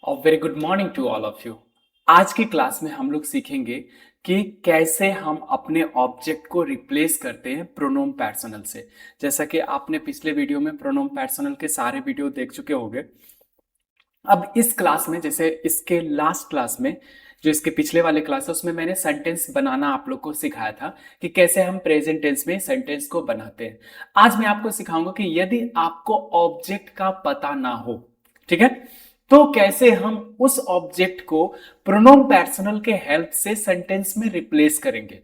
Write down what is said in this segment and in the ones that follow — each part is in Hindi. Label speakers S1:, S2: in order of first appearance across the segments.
S1: और very good morning to all of you. आज की क्लास में हम लोग सीखेंगे कि कैसे हम अपने ऑब्जेक्ट को रिप्लेस करते हैं प्रोनोम पर्सनल से। जैसा कि आपने पिछले वीडियो में प्रोनोम पर्सनल के सारे वीडियो देख चुके होंगे। अब इस क्लास में, जैसे इसके लास्ट क्लास में, जो इसके पिछले वाले क्लास है, उसमें मैंने सेंटेंस बनाना आप लोग को सिखाया था कि कैसे हम प्रेजेंट टेंस में सेंटेंस को बनाते हैं। आज मैं आपको सिखाऊंगा कि यदि आपको ऑब्जेक्ट का पता ना हो, ठीक है, तो कैसे हम उस ऑब्जेक्ट को प्रोनोम पर्सनल के हेल्प से सेंटेंस में रिप्लेस करेंगे।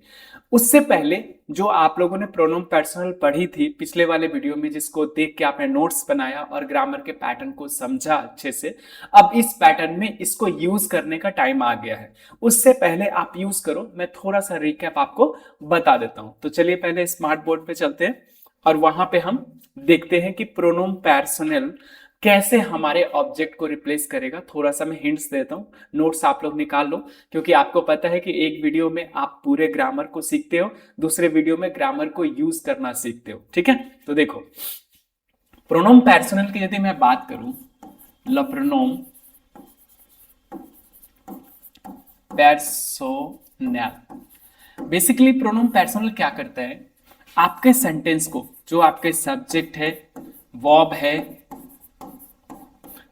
S1: उससे पहले जो आप लोगों ने प्रोनोम पर्सनल पढ़ी थी पिछले वाले वीडियो में, जिसको देख के आपने नोट्स बनाया और ग्रामर के पैटर्न को समझा अच्छे से, अब इस पैटर्न में इसको यूज करने का टाइम आ गया है। उससे पहले आप यूज करो, मैं थोड़ा सा रिकैप आपको बता देता हूं। तो चलिए पहले स्मार्ट बोर्ड पे चलते हैं और वहां पे हम देखते हैं कि प्रोनोम पर्सनल कैसे हमारे ऑब्जेक्ट को रिप्लेस करेगा। थोड़ा सा मैं हिंट्स देता हूं, नोट्स आप लोग निकाल लो, क्योंकि आपको पता है कि एक वीडियो में आप पूरे ग्रामर को सीखते हो, दूसरे वीडियो में ग्रामर को यूज करना सीखते हो, ठीक है। तो देखो, प्रोनोम पर्सनल की यदि मैं बात करूं, प्रोनोम पर्सनल, बेसिकली प्रोनोम पर्सनल क्या करता है, आपके सेंटेंस को, जो आपके सब्जेक्ट है, वर्ब है,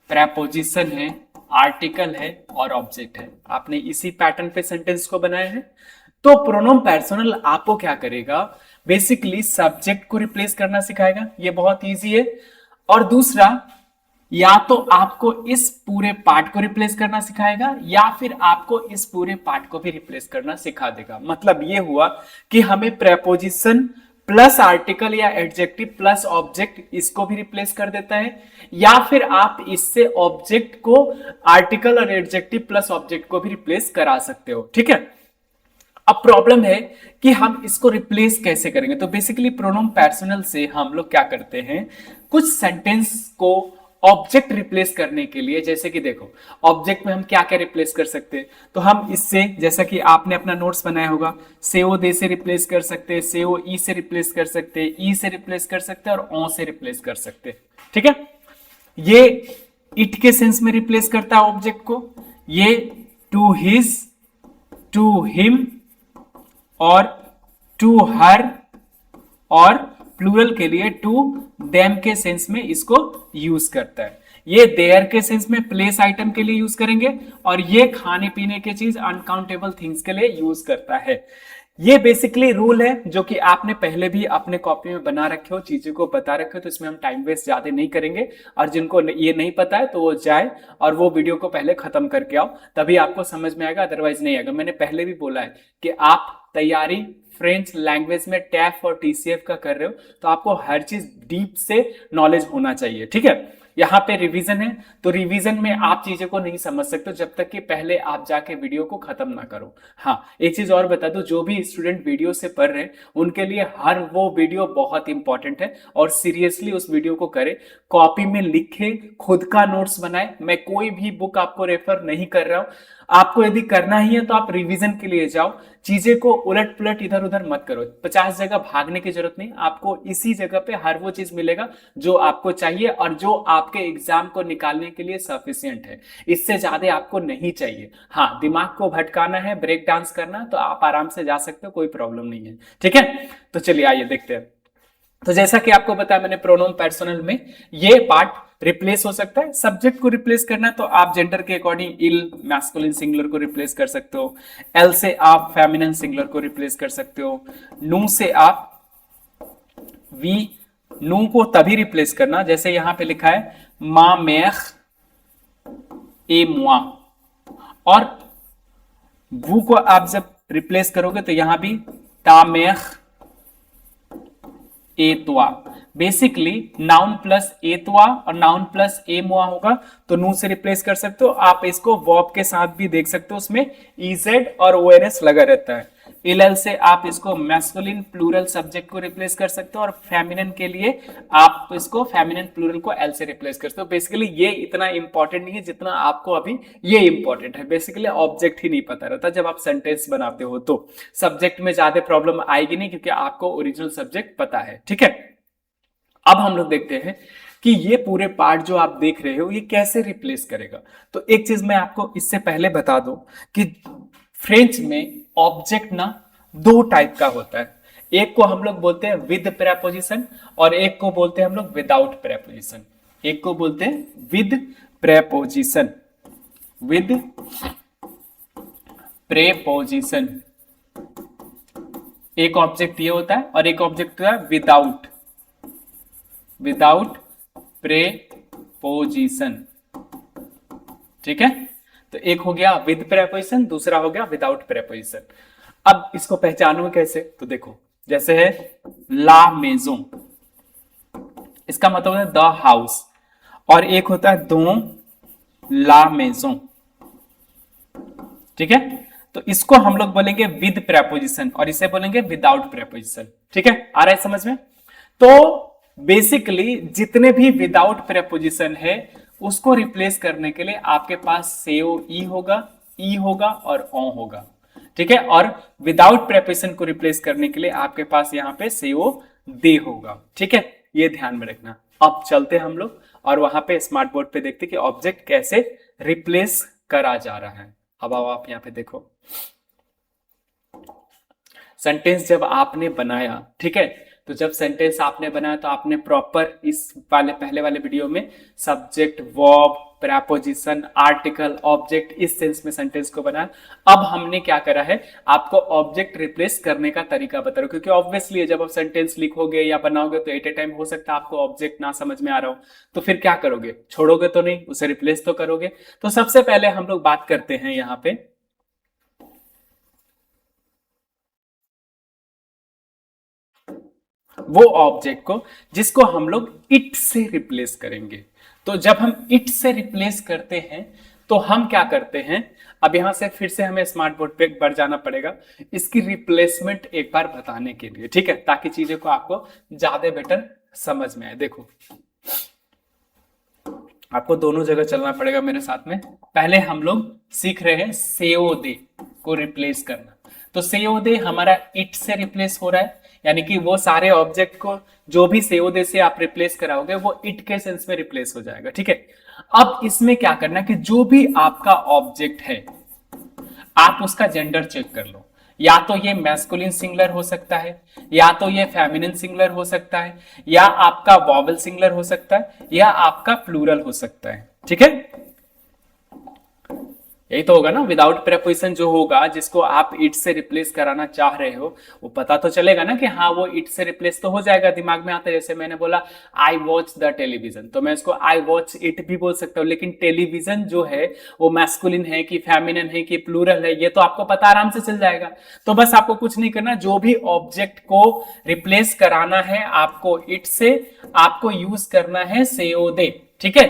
S1: प्रेपोजिशन है, आर्टिकल है और ऑब्जेक्ट है, आपने इसी पैटर्न पे सेंटेंस को बनाया है। तो प्रोनोम पर्सनल आपको क्या करेगा, बेसिकली सब्जेक्ट को रिप्लेस करना सिखाएगा, ये बहुत इजी है। और दूसरा, या तो आपको इस पूरे पार्ट को रिप्लेस करना सिखाएगा या फिर आपको इस पूरे पार्ट को भी रिप्लेस करना सिखा देगा। मतलब ये हुआ कि हमें प्रेपोजिशन प्लस आर्टिकल या एडजेक्टिव प्लस ऑब्जेक्ट, इसको भी रिप्लेस कर देता है, या फिर आप इससे ऑब्जेक्ट को आर्टिकल और एडजेक्टिव प्लस ऑब्जेक्ट को भी रिप्लेस करा सकते हो, ठीक है। अब प्रॉब्लम है कि हम इसको रिप्लेस कैसे करेंगे। तो बेसिकली प्रोनोम पर्सनल से हम लोग क्या करते हैं, कुछ सेंटेंस को ऑब्जेक्ट रिप्लेस करने के लिए, जैसे कि देखो ऑब्जेक्ट में हम क्या क्या रिप्लेस कर सकते हैं। तो हम इससे, जैसा कि आपने अपना नोट्स बनाया होगा, से ओ दे से रिप्लेस कर सकते हैं, से ओ ई से रिप्लेस कर सकते हैं, ई से रिप्लेस कर सकते हैं और ओ से रिप्लेस कर सकते हैं, ठीक है। ये इट के सेंस में रिप्लेस करता है ऑब्जेक्ट को, ये टू हिज, टू हिम और टू हर, और प्लूरल के लिए टू देम के सेंस में इसको यूज करता है। ये देयर के सेंस में प्लेस आइटम के लिए यूज करेंगे, और ये खाने पीने की चीज, अनकाउंटेबल थिंग्स के लिए यूज करता है। ये बेसिकली रूल है जो कि आपने पहले भी अपने कॉपी में बना रखे हो, चीजों को बता रखे हो, तो इसमें हम टाइम वेस्ट ज्यादा नहीं करेंगे। और जिनको ये नहीं पता है तो वो जाए और वो वीडियो को पहले खत्म करके आओ, तभी आपको समझ में आएगा, अदरवाइज नहीं आएगा। मैंने पहले भी बोला है कि आप तैयारी फ्रेंच लैंग्वेज में टैफ और टीसीएफ का कर रहे हो, तो आपको हर चीज डीप से नॉलेज होना चाहिए, ठीक है। यहाँ पे रिवीजन है, तो रिवीजन में आप चीजों को नहीं समझ सकते जब तक कि पहले आप जाके वीडियो को खत्म ना करो। हाँ, एक चीज और बता दो, जो भी स्टूडेंट वीडियो से पढ़ रहे हैं उनके लिए हर वो वीडियो बहुत इंपॉर्टेंट है, और सीरियसली उस वीडियो को करें, कॉपी में लिखे, खुद का नोट्स बनाए। मैं कोई भी बुक आपको रेफर नहीं कर रहा हूं, आपको यदि करना ही है तो आप रिवीजन के लिए जाओ, चीजें को उलट पुलट इधर उधर मत करो, 50 जगह भागने की जरूरत नहीं, आपको इसी जगह पे हर वो चीज मिलेगा जो आपको चाहिए और जो आपके एग्जाम को निकालने के लिए सफिशिएंट है। इससे ज्यादा आपको नहीं चाहिए। हाँ, दिमाग को भटकाना है, ब्रेक डांस करना, तो आप आराम से जा सकते हो, कोई प्रॉब्लम नहीं है, ठीक है। तो चलिए आइए देखते हैं। तो जैसा कि आपको बताया मैंने, प्रोनोम पर्सनल में ये पार्ट रिप्लेस हो सकता है। सब्जेक्ट को रिप्लेस करना है तो आप जेंडर के अकॉर्डिंग इल मैस्कुलिन सिंगुलर को रिप्लेस कर सकते हो, एल से आप फेमिनिन सिंगुलर को रिप्लेस कर सकते हो, नू से आप वी, नू को तभी रिप्लेस करना जैसे यहां पे लिखा है मा मेख ए मुआ, और वू को आप जब रिप्लेस करोगे तो यहां भी ता मेख एतवा। बेसिकली नाउन प्लस एतवा और नाउन प्लस ए मुआ होगा, तो नू से रिप्लेस कर सकते हो। आप इसको वर्ब के साथ भी देख सकते हो, उसमें ईजेड और ओएनएस लगा रहता है। इल से आप इसको मैस्कुलिन प्लूरल सब्जेक्ट को रिप्लेस कर सकते हो, और फेमिनिन के लिए आप इसको फेमिनिन प्लूरल को एल से रिप्लेस कर सकते हो। बेसिकली ये इतना इंपॉर्टेंट नहीं है जितना आपको अभी ये इंपॉर्टेंट है। बेसिकली ऑब्जेक्ट ही नहीं पता रहता जब आप सेंटेंस बनाते हो, तो सब्जेक्ट में ज्यादा प्रॉब्लम आएगी नहीं, क्योंकि आपको ओरिजिनल सब्जेक्ट पता है, ठीक है। अब हम लोग देखते हैं कि ये पूरे पार्ट जो आप देख रहे हो ये कैसे रिप्लेस करेगा। तो एक चीज मैं आपको इससे पहले बता दूं कि फ्रेंच में ऑब्जेक्ट ना दो टाइप का होता है। एक को हम लोग बोलते हैं विद प्रेपोजिशन और एक को बोलते हैं हम लोग विदाउट प्रेपोजिशन। एक को बोलते हैं विद प्रेपोजिशन, विद प्रेपोजिशन। एक ऑब्जेक्ट ये होता है और एक ऑब्जेक्ट होता है विदाउट, विदाउट प्रेपोजिशन। ठीक है, तो एक हो गया विद प्रेपोजिशन, दूसरा हो गया विदाउट प्रेपोजिशन। अब इसको पहचानो कैसे, तो देखो जैसे है ला मेजों, इसका मतलब है द हाउस, और एक होता है दो ला मेजों। ठीक है, तो इसको हम लोग बोलेंगे विद प्रेपोजिशन और इसे बोलेंगे विदाउट प्रेपोजिशन। ठीक है, आ रहा है समझ में। तो बेसिकली जितने भी विदाउट प्रेपोजिशन है उसको रिप्लेस करने के लिए आपके पास सेओ ई होगा, ई होगा और ओ होगा। ठीक है, और विदाउट प्रेपोजिशन को रिप्लेस करने के लिए आपके पास यहां पे सेओ दे होगा। ठीक है, ये ध्यान में रखना। अब चलते हम लोग और वहां पे स्मार्ट बोर्ड पे देखते कि ऑब्जेक्ट कैसे रिप्लेस करा जा रहा है। अब आओ आप यहां पे देखो, सेंटेंस जब आपने बनाया, ठीक है, तो जब सेंटेंस आपने बनाया तो आपने प्रॉपर इस वाले पहले वाले वीडियो में subject, verb, preposition, article, object, इस सेंस में सेंटेंस को बनाया। अब हमने क्या करा है, आपको ऑब्जेक्ट रिप्लेस करने का तरीका बता रहा हूं, क्योंकि ऑब्वियसली जब आप सेंटेंस लिखोगे या बनाओगे तो एट ए टाइम हो सकता है आपको ऑब्जेक्ट ना समझ में आ रहा हो, तो फिर क्या करोगे, छोड़ोगे तो नहीं, उसे रिप्लेस तो करोगे। तो सबसे पहले हम लोग बात करते हैं यहां पे वो ऑब्जेक्ट को जिसको हम लोग इट से रिप्लेस करेंगे। तो जब हम इट से रिप्लेस करते हैं तो हम क्या करते हैं, अब यहां से फिर से हमें स्मार्ट बोर्ड पे बढ़ जाना पड़ेगा इसकी रिप्लेसमेंट एक बार बताने के लिए। ठीक है, ताकि चीजें को आपको ज्यादा बेटर समझ में आए। देखो आपको दोनों जगह चलना पड़ेगा मेरे साथ में। पहले हम लोग सीख रहे हैं सेओदे को रिप्लेस करना। तो सेओदे हमारा इट से रिप्लेस हो रहा है, यानी कि वो सारे ऑब्जेक्ट को जो भी सेओदे से आप रिप्लेस कराओगे वो इट के सेंस में रिप्लेस हो जाएगा। ठीक है, अब इसमें क्या करना है कि जो भी आपका ऑब्जेक्ट है आप उसका जेंडर चेक कर लो। या तो ये मैस्कुलिन सिंगुलर हो सकता है, या तो ये फेमिनिन सिंगुलर हो सकता है, या आपका वॉवल सिंगुलर हो सकता है, या आपका प्लूरल हो सकता है। ठीक है, यही तो होगा ना। विदाउट प्रेपोजिशन जो होगा जिसको आप इट से रिप्लेस कराना चाह रहे हो, वो पता तो चलेगा ना कि हाँ वो इट से रिप्लेस तो हो जाएगा, दिमाग में आता है। जैसे मैंने बोला आई वॉच द टेलीविजन, तो मैं इसको आई वॉच इट भी बोल सकता हूँ, लेकिन टेलीविजन जो है वो मैस्कुलिन है कि फेमिनिन है कि प्लूरल है ये तो आपको पता आराम से चल जाएगा। तो बस आपको कुछ नहीं करना, जो भी ऑब्जेक्ट को रिप्लेस कराना है आपको इट से, आपको यूज करना है सेओदे। ठीक है,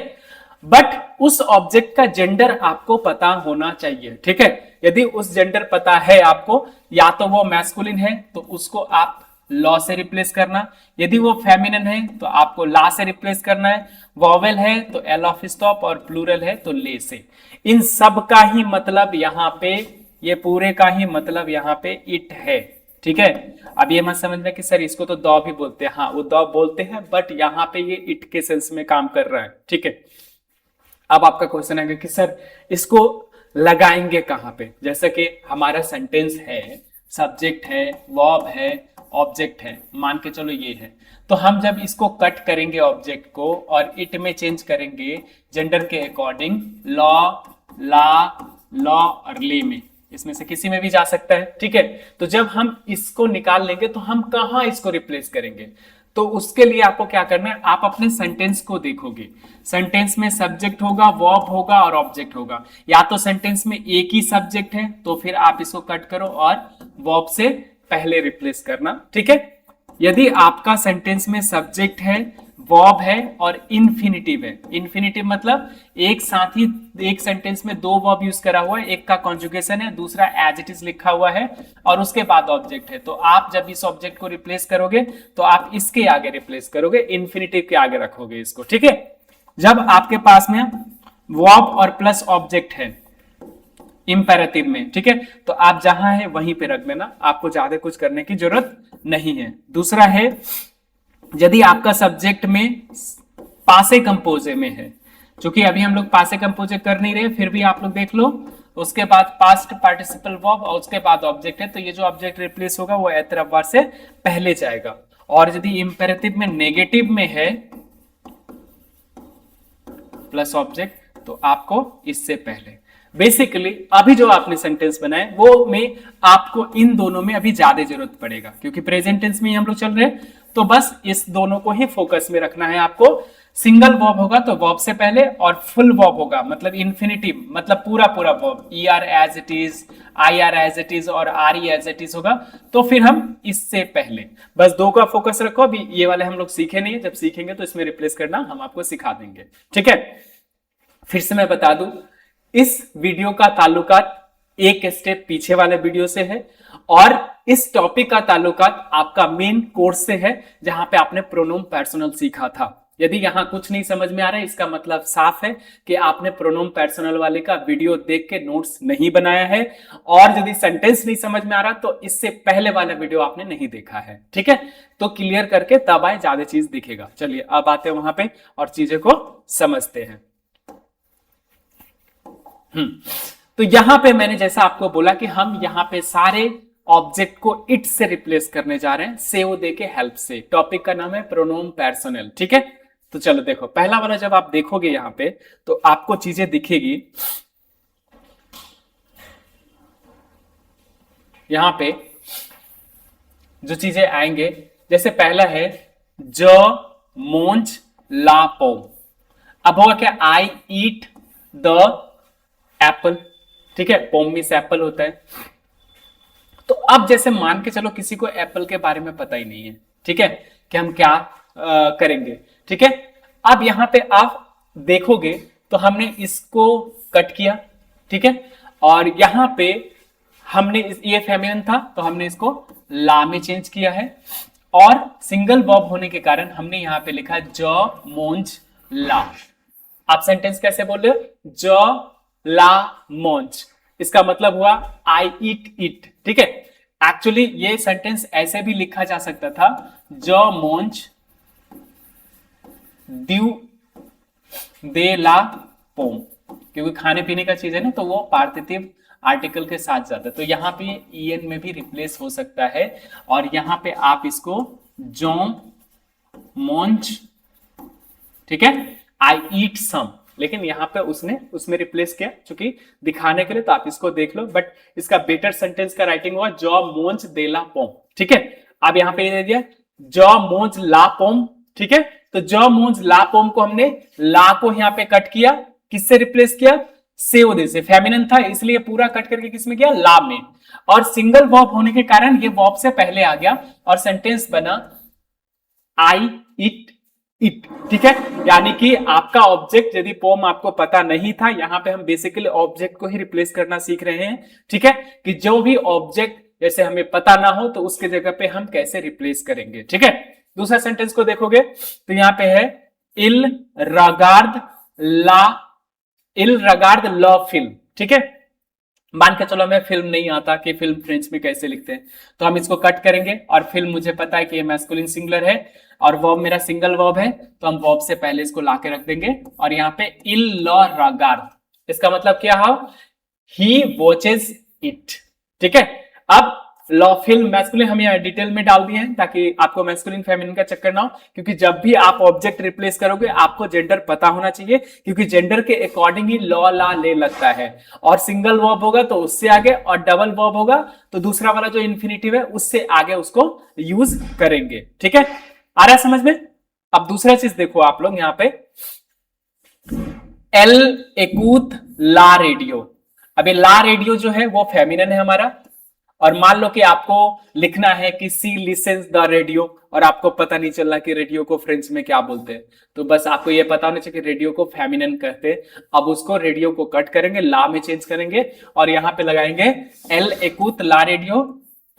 S1: बट उस ऑब्जेक्ट का जेंडर आपको पता होना चाहिए। ठीक है, यदि उस जेंडर पता है आपको, या तो वो मैस्कुलिन है तो उसको आप लॉ से रिप्लेस करना, यदि वो फेमिनिन है तो आपको ला से रिप्लेस करना है, वॉवेल है तो एल ऑफ स्टॉप और प्लूरल है तो ले से। इन सब का ही मतलब यहाँ पे, ये पूरे का ही मतलब यहाँ पे इट है। ठीक है, अब ये मत समझना कि सर इसको तो दो भी बोलते हैं, हाँ वो दो बोलते हैं बट यहाँ पे ये इट के सेंस में काम कर रहा है। ठीक है, अब आपका क्वेश्चन आएगा कि सर इसको लगाएंगे कहां पे। जैसा कि हमारा सेंटेंस है, सब्जेक्ट है, वर्ब है, ऑब्जेक्ट है, मान के चलो ये है, तो हम जब इसको कट करेंगे ऑब्जेक्ट को और इट में चेंज करेंगे जेंडर के अकॉर्डिंग, लॉ, ला, लॉ और ले में, इसमें से किसी में भी जा सकता है। ठीक है, तो जब हम इसको निकाल लेंगे तो हम कहां इसको रिप्लेस करेंगे, तो उसके लिए आपको क्या करना है, आप अपने सेंटेंस को देखोगे। सेंटेंस में सब्जेक्ट होगा, वर्ब होगा और ऑब्जेक्ट होगा। या तो सेंटेंस में एक ही सब्जेक्ट है तो फिर आप इसको कट करो और वर्ब से पहले रिप्लेस करना। ठीक है, यदि आपका सेंटेंस में सब्जेक्ट है, वर्ब है और इन्फिनिटिव है, इन्फिनिटिव मतलब एक साथ ही एक सेंटेंस में दो वर्ब यूज करा हुआ है, एक का कॉन्जुगेशन है, दूसरा एज इट इज लिखा हुआ है और उसके बाद ऑब्जेक्ट है, तो आप जब इस ऑब्जेक्ट को रिप्लेस करोगे तो आप इसके आगे रिप्लेस करोगे, इन्फिनिटिव के आगे रखोगे इसको। ठीक है, जब आपके पास में वर्ब और प्लस ऑब्जेक्ट है इंपेरेटिव में, ठीक है, तो आप जहां है वहीं पे रख देना, आपको ज्यादा कुछ करने की जरूरत नहीं है। दूसरा है, यदि आपका सब्जेक्ट में पासे कंपोजे में है, क्योंकि अभी हम लोग पासे कंपोजे कर नहीं रहे, फिर भी आप लोग देख लो। उसके बाद पास्ट पार्टिसिपल वर्ब और उसके बाद ऑब्जेक्ट है, तो ये जो ऑब्जेक्ट रिप्लेस होगा वो एतरफबार से पहले जाएगा। और यदि इंपेरेटिव में नेगेटिव में है प्लस ऑब्जेक्ट, तो आपको इससे पहले। बेसिकली अभी जो आपने सेंटेंस बनाए वो में आपको इन दोनों में अभी ज्यादा जरूरत पड़ेगा, क्योंकि प्रेजेंट टेंस में हम लोग चल रहे हैं, तो बस इस दोनों को ही फोकस में रखना है आपको। सिंगल वर्ब होगा तो वर्ब से पहले, और फुल वर्ब होगा मतलब इन्फिनिटिव, मतलब पूरा पूरा verb, ER as it is, IR as it is और RE एज इट इज होगा, तो फिर हम इससे पहले। बस दो का फोकस रखो, अभी ये वाले हम लोग सीखे नहीं है, जब सीखेंगे तो इसमें रिप्लेस करना हम आपको सिखा देंगे, ठीक है। फिर से मैं बता दूं, इस वीडियो का ताल्लुकात एक स्टेप पीछे वाले वीडियो से है, और इस टॉपिक का ताल्लुकात आपका मेन कोर्स से है, जहां पे आपने प्रोनोम पर्सनल सीखा था। यदि यहां कुछ नहीं समझ में आ रहा है, इसका मतलब साफ है कि आपने प्रोनोम पर्सनल वाले का वीडियो देख के नोट्स नहीं बनाया है, और यदि सेंटेंस नहीं समझ में आ रहा तो इससे पहले वाला वीडियो आपने नहीं देखा है, ठीक है। तो क्लियर करके तब आए, ज्यादा चीज दिखेगा। चलिए अब आते हैं वहां पे और चीजें को समझते हैं। तो यहां पे मैंने जैसा आपको बोला कि हम यहां पे सारे ऑब्जेक्ट को इट से रिप्लेस करने जा रहे हैं, सेव दे के हेल्प से। टॉपिक का नाम है प्रोनोम पर्सनल, ठीक है। तो चलो देखो, पहला वाला जब आप देखोगे यहां पे तो आपको चीजें दिखेगी। यहां पे जो चीजें आएंगे, जैसे पहला है ज मोंज ला पोम। अब होगा क्या, आई ईट द एप्पल, ठीक है। पोम मीन्स एप्पल होता है। तो अब जैसे मान के चलो किसी को एप्पल के बारे में पता ही नहीं है, ठीक है, कि हम क्या करेंगे, ठीक है। अब यहां पे आप देखोगे तो हमने इसको कट किया, ठीक है, और यहां पे हमने ये फेमिनिन था तो हमने इसको ला में चेंज किया है, और सिंगल वर्ब होने के कारण हमने यहां पे लिखा ज मोंज ला। आप सेंटेंस कैसे बोल रहे हो, ज ला मोंज, इसका मतलब हुआ आई ईट इट, ठीक है। एक्चुअली ये सेंटेंस ऐसे भी लिखा जा सकता था, ज मोंज ड्यू दे ला पोम, क्योंकि खाने पीने का चीज है ना, तो वो पार्थिव आर्टिकल के साथ जाता है, तो यहां पे en में भी रिप्लेस हो सकता है, और यहां पे आप इसको जो मोंज, ठीक है, आई ईट सम, लेकिन यहां पे उसने उसमें रिप्लेस किया क्योंकि दिखाने के लिए, तो आप इसको देख लो, बट इसका बेटर सेंटेंस का राइटिंग हुआ जॉ मोंज दे ला पोम, ठीक है। अब यहां पे ये दे दिया जॉ मोंज ला पोम, ठीक है। तो जॉ मोंज ला पोम को हमने ला को यहां पे कट किया, किससे रिप्लेस किया, सेव से, फेमिनिन था इसलिए पूरा कट करके किसमें किया, ला में, और सिंगल वर्ब होने के कारण ये वर्ब से पहले आ गया, और सेंटेंस बना आई इट इट, ठीक है। यानी कि आपका ऑब्जेक्ट, यदि पोम आपको पता नहीं था, यहां पे हम बेसिकली ऑब्जेक्ट को ही रिप्लेस करना सीख रहे हैं, ठीक है, कि जो भी ऑब्जेक्ट जैसे हमें पता ना हो तो उसके जगह पे हम कैसे रिप्लेस करेंगे, ठीक है। दूसरा सेंटेंस को देखोगे तो यहां पे है इल रगार्ड ला, इल रगार्ड ला फिल्म, ठीक है। मान के चलो हमें फिल्म नहीं आता कि फिल्म फ्रेंच में कैसे लिखते हैं, तो हम इसको कट करेंगे, और फिल्म मुझे पता है कि ये मैस्कुलिन सिंगुलर है, और वर्ब मेरा सिंगल वर्ब है, तो हम वर्ब से पहले इसको लाके रख देंगे, और यहाँ पे इल ल रगार्ड, इसका मतलब क्या है, ही वॉचेस इट, ठीक है। अब लॉ फिल्म मैस्कुलिन हम यहाँ डिटेल में डाल दिए हैं ताकि आपको मैस्कुलिन फेमिनिन का चक्कर ना हो, क्योंकि जब भी आप ऑब्जेक्ट रिप्लेस करोगे आपको जेंडर पता होना चाहिए, क्योंकि जेंडर के अकॉर्डिंग ही लॉ ला ले लगता है, और सिंगल वर्ब होगा तो उससे आगे, और डबल वर्ब होगा तो दूसरा वाला जो इन्फिनिटिव है उससे आगे उसको यूज करेंगे, ठीक है। आ रहा है समझ में। अब दूसरा चीज देखो आप लोग यहाँ पे, एल एकूत ला रेडियो। अभी ला रेडियो जो है वो फेमिनिन है हमारा, और मान लो कि आपको लिखना है कि सी लिसन्स द रेडियो, और आपको पता नहीं चल रहा कि रेडियो को फ्रेंच में क्या बोलते हैं, तो बस आपको ये पता होना चाहिए कि रेडियो को फेमिनिन कहते हैं। अब उसको रेडियो को कट करेंगे, ला में चेंज करेंगे, और यहां पे लगाएंगे एल एकूत ला रेडियो,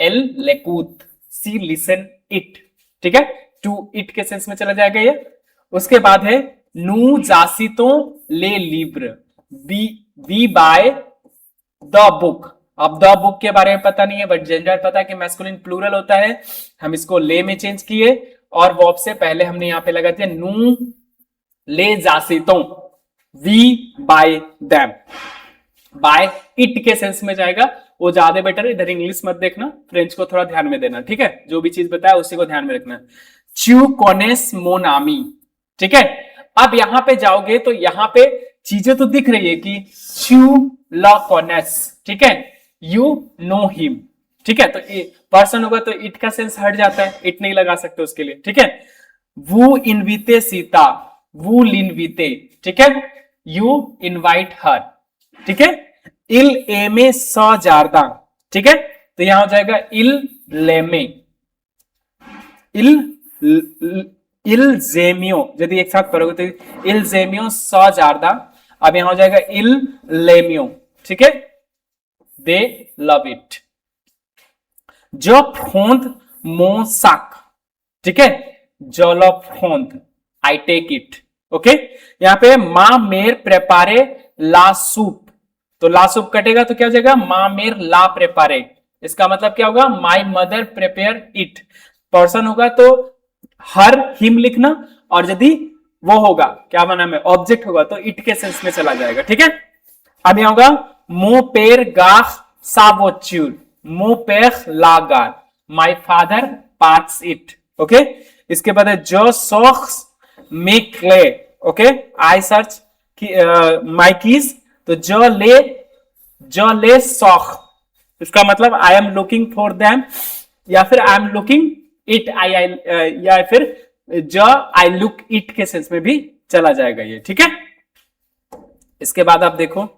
S1: एल लेकूत सी लिसन इट, ठीक है, टू इट के सेंस में चला जाएगा ये। उसके बाद है नू जासितो ले लिब्र, बी बाय द बुक। अब द बुक के बारे में पता नहीं है, बट जेंडर पता है कि मैस्कुलिन प्लूरल होता है, हम इसको ले में चेंज किए, और वर्ब से पहले हमने यहां पे लगा दिया नू les assistons, we buy them। Buy it के सेंस में जाएगा, वो ज्यादा बेटर है। इधर इंग्लिश मत देखना, फ्रेंच को थोड़ा ध्यान में देना, ठीक है। जो भी चीज बताया उसी को ध्यान में रखना। च्यू कोनेस मोनामी, ठीक है। अब यहां पे जाओगे तो यहां पे चीजें तो दिख रही है कि च्यू ला कोनेस, ठीक है, यू नो हिम, ठीक है। तो पर्सन होगा तो इट का सेंस हट जाता है, इट नहीं लगा सकते उसके लिए, ठीक है। वो इनविते सीता, वो लिनविते, ठीक है, यू इनवाइट हर, ठीक है। इल एमे स जारदा, ठीक है, तो यहां हो जाएगा इल लेमे, इल जेमियो, यदि एक साथ पढ़ोगे तो इल जेमियो स जारदा। अब यहां हो जाएगा इल लेमियो, ठीक है, दे लव इट। जो फ्रोंद मो साक, ठीक है, जोलो फ्रोंद आई टेक इट, ओके। यहां पे मां मेर प्रेपारे ला सूप, तो ला सूप कटेगा तो क्या हो जाएगा, मां मेर ला प्रेपारे। इसका मतलब क्या होगा, my mother prepare it. Person होगा तो हर हिम लिखना, और यदि वो होगा क्या नाम है, ऑब्जेक्ट होगा तो इट के सेंस में चला जाएगा, ठीक है। अब यहां होगा मो पेर गाख सावोच्यूर, मो पेर लागार, my father parts it, okay. इसके बाद है जो सॉक्स मेक क्ले, okay, I search my keys, तो जो ले सॉक, इसका मतलब I am looking for them, या फिर I am looking it, I या फिर जो आई लुक इट के सेंस में भी चला जाएगा ये, ठीक है। इसके बाद आप देखो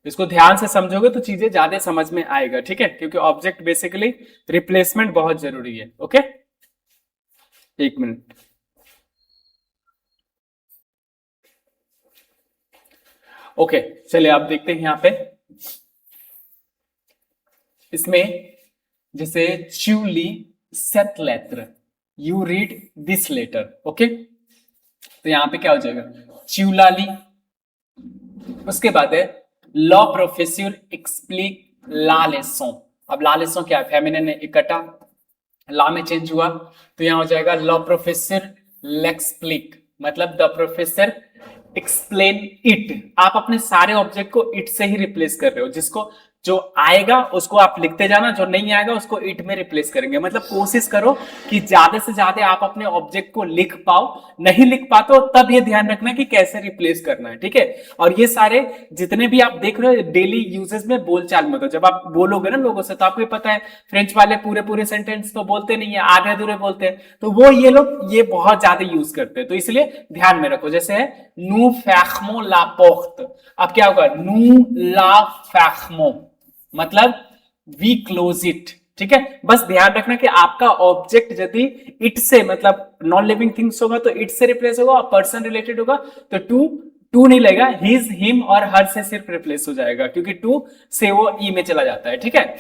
S1: इसको ध्यान से समझोगे तो चीजें ज्यादा समझ में आएगा, ठीक है, क्योंकि ऑब्जेक्ट बेसिकली रिप्लेसमेंट बहुत जरूरी है, ओके। एक मिनट, ओके, चलिए आप देखते हैं यहां पे इसमें जैसे च्यूली सेट लेटर, you read this letter, okay. तो यहां पे क्या हो जाएगा, च्यूलाली। उसके बाद है लॉ प्रोफेसर एक्सप्लिक ला लेसों। अब ला लेसों क्या है, फेमिनिन है, इकट्ठा, ला में चेंज हुआ तो यहां हो जाएगा लॉ प्रोफेसर लेक्सप्लिक, मतलब द प्रोफेसर एक्सप्लेन इट। आप अपने सारे ऑब्जेक्ट को इट से ही रिप्लेस कर रहे हो, जिसको जो आएगा उसको आप लिखते जाना, जो नहीं आएगा उसको इट में रिप्लेस करेंगे। मतलब कोशिश करो कि ज्यादा से ज्यादा आप अपने ऑब्जेक्ट को लिख पाओ, नहीं लिख पाते हो तब ये ध्यान रखना कि कैसे रिप्लेस करना है, ठीक है। और ये सारे जितने भी आप देख रहे हो डेली यूजेस में बोलचाल में, तो जब आप बोलोगे ना लोगों से तो आपको पता है फ्रेंच वाले पूरे पूरे सेंटेंस तो बोलते नहीं है, आधे अधूरे बोलते हैं, तो वो ये लोग ये बहुत ज्यादा यूज करते हैं, तो इसलिए ध्यान में रखो। जैसे है नू फैखमो ला पोख्त, अब क्या होगा, नू ला फैखमो, मतलब वी क्लोज इट, ठीक है। बस ध्यान रखना कि आपका ऑब्जेक्ट यदि इट से, मतलब नॉन लिविंग थिंग्स होगा तो इट से रिप्लेस होगा, और पर्सन रिलेटेड होगा तो टू नहीं लेगा, हिज हिम और हर से सिर्फ रिप्लेस हो जाएगा, क्योंकि टू से वो ई में चला जाता है, ठीक है।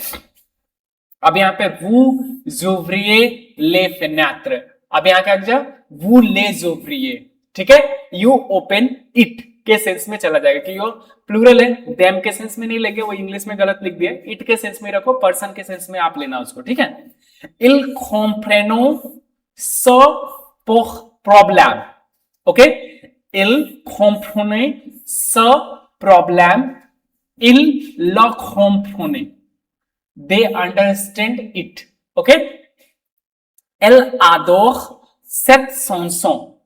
S1: अब यहाँ पे वो जोवरिए ले फेनेत्र, अब यहाँ क्या जाए, वो ले जोवरिए, ठीक है, यू ओपन इट के सेंस में चला जाएगा, कि वो प्लूरल है, देम के सेंस में नहीं लेंगे, वो इंग्लिश में गलत लिख दिया, इट के सेंस में रखो, पर्सन के सेंस में आप लेना उसको, ठीक है। इल कॉम्प्रेनो सो पोख प्रॉब्लम, ओके, इल कॉम्प्रोने सो प्रॉब्लम, इल ला कॉम्प्रोने, they understand it, okay। elle adore cette chanson,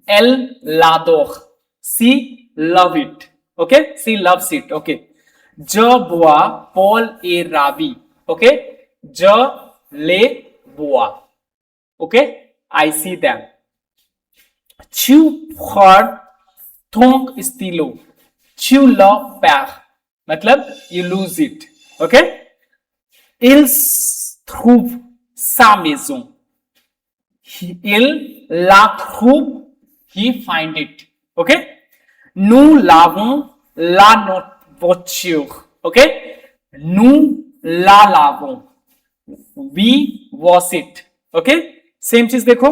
S1: elle l'adore, she love it, okay, she loves it, okay। je bois Paul et Ravi, okay, je les bois, okay, I see them। tu prends ton stylo, tu le perds, मतलब you lose it, okay। Il trouve sa maison, il la trouve, he find it, okay। Nous lavons notre voiture, okay, nous la lavons, we wash it, okay। Same चीज देखो,